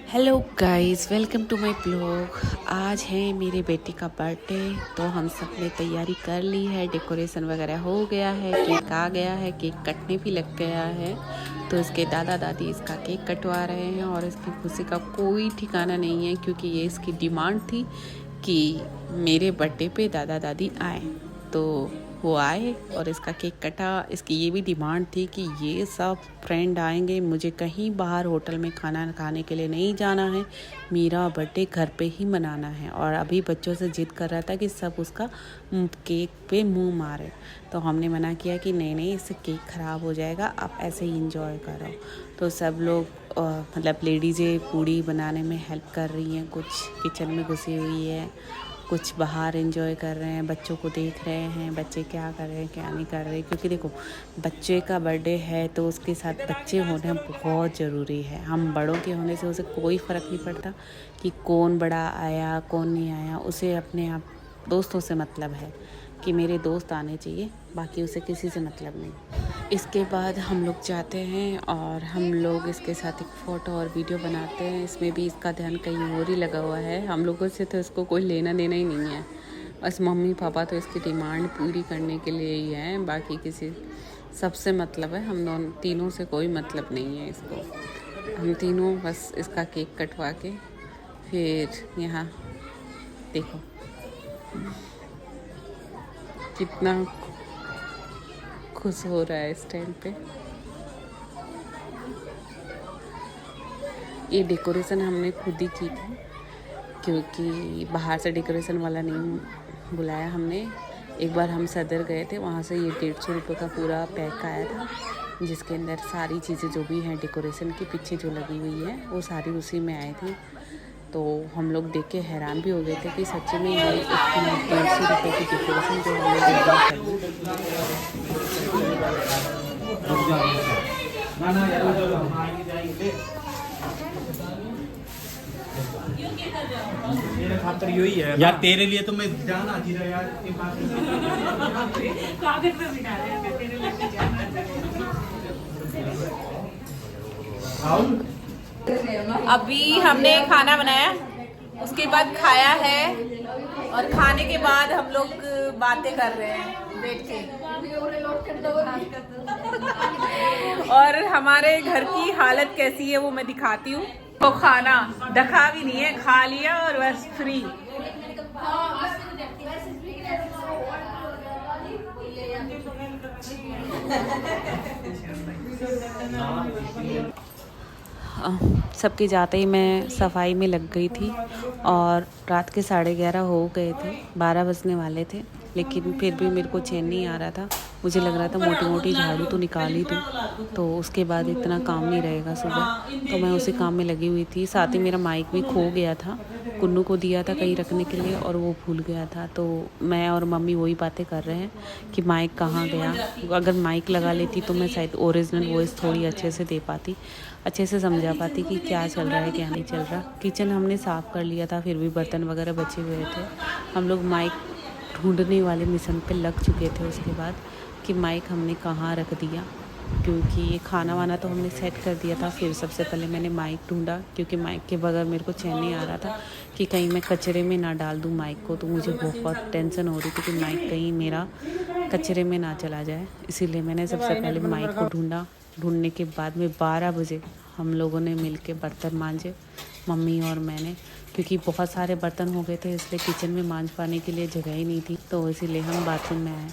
Hello guys, welcome to my blog. आज है मेरे बेटे का बर्थडे, तो हम सब ने तैयारी कर ली है। डेकोरेशन वगैरह हो गया है, केक आ गया है, केक कटने भी लग गया है। तो इसके दादा दादी इसका केक कटवा रहे हैं और इसकी खुशी का कोई ठिकाना नहीं है, क्योंकि ये इसकी डिमांड थी कि मेरे बर्थडे पे दादा दादी आए। तो वो आए और इसका केक कटा। इसकी ये भी डिमांड थी कि ये सब फ्रेंड आएंगे, मुझे कहीं बाहर होटल में खाना खाने के लिए नहीं जाना है, मेरा बर्थडे घर पे ही मनाना है। और अभी बच्चों से जिद कर रहा था कि सब उसका केक पे मुंह मारे। तो हमने मना किया कि नहीं नहीं, इससे केक ख़राब हो जाएगा, आप ऐसे ही इंजॉय करो। तो सब लोग मतलब लेडीज़ें पूड़ी बनाने में हेल्प कर रही हैं, कुछ किचन में घुसी हुई है, कुछ बाहर एंजॉय कर रहे हैं, बच्चों को देख रहे हैं बच्चे क्या कर रहे हैं क्या नहीं कर रहे। क्योंकि देखो, बच्चे का बर्थडे है तो उसके साथ बच्चे होना बहुत ज़रूरी है। हम बड़ों के होने से उसे कोई फ़र्क नहीं पड़ता कि कौन बड़ा आया कौन नहीं आया। उसे अपने आप दोस्तों से मतलब है कि मेरे दोस्त आने चाहिए, बाकी उसे किसी से मतलब नहीं। इसके बाद हम लोग जाते हैं और हम लोग इसके साथ एक फ़ोटो और वीडियो बनाते हैं। इसमें भी इसका ध्यान कहीं और ही लगा हुआ है, हम लोगों से तो इसको कोई लेना देना ही नहीं है। बस मम्मी पापा तो इसकी डिमांड पूरी करने के लिए ही हैं, बाकी किसी सबसे मतलब है। हम दोनों तीनों से कोई मतलब नहीं है इसको। हम तीनों बस इसका केक कटवा के फिर यहाँ देखो कितना खुश हो रहा है इस टाइम पे। ये डेकोरेशन हमने खुद ही की थी, क्योंकि बाहर से डेकोरेशन वाला नहीं बुलाया हमने। एक बार हम सदर गए थे, वहाँ से ये 150 रुपये का पूरा पैक आया था, जिसके अंदर सारी चीज़ें जो भी हैं डेकोरेशन के पीछे जो लगी हुई है वो सारी उसी में आई थी। तो हम लोग देख के हैरान भी हो गए थे कि सच्ची में ये 150 रुपये की डेकोरेशन जो हम लोग मेरे खातर यही है यार, तेरे लिए तो मैं जान आती रहा यार। कागज पे बिठा रहे हैं तेरे लिए जान अभी हमने खाना बनाया, उसके बाद खाया है, और खाने के बाद हम लोग बातें कर रहे हैं बैठ के। और हमारे घर की हालत कैसी है वो मैं दिखाती हूँ। तो खाना ढका भी नहीं है, खा लिया और बस फ्री। सबके जाते ही मैं सफाई में लग गई थी और रात के 11:30 हो गए थे, 12 बजने वाले थे। लेकिन फिर भी मेरे को चैन नहीं आ रहा था। मुझे लग रहा था मोटी मोटी झाड़ू तो निकाल ही दूँ, तो उसके बाद इतना काम नहीं रहेगा सुबह। तो मैं उसी काम में लगी हुई थी। साथ ही मेरा माइक भी खो गया था, कुन्नू को दिया था कहीं रखने के लिए और वो भूल गया था। तो मैं और मम्मी वही बातें कर रहे हैं कि माइक कहाँ गया। अगर माइक लगा लेती तो मैं शायद ओरिजिनल वॉइस थोड़ी अच्छे से दे पाती, अच्छे से समझा पाती कि क्या चल रहा है क्या नहीं चल रहा। किचन हमने साफ़ कर लिया था, फिर भी बर्तन वगैरह बचे हुए थे। हम लोग माइक ढूंढने वाले मिशन पे लग चुके थे उसके बाद कि माइक हमने कहाँ रख दिया, क्योंकि ये खाना वाना तो हमने सेट कर दिया था। फिर सबसे पहले मैंने माइक ढूंढा, क्योंकि माइक के बगैर मेरे को चैन नहीं आ रहा था कि कहीं मैं कचरे में ना डाल दूँ माइक को। तो मुझे बहुत टेंशन हो रही थी कि माइक कहीं मेरा कचरे में ना चला जाए। इसीलिए मैंने सबसे पहले माइक को ढूंढा। ढूंढने के बाद में 12 बजे हम लोगों ने मिलके बर्तन मांजे, मम्मी और मैंने, क्योंकि बहुत सारे बर्तन हो गए थे, इसलिए किचन में मांज पाने के लिए जगह ही नहीं थी। तो इसीलिए हम बाथरूम में आए।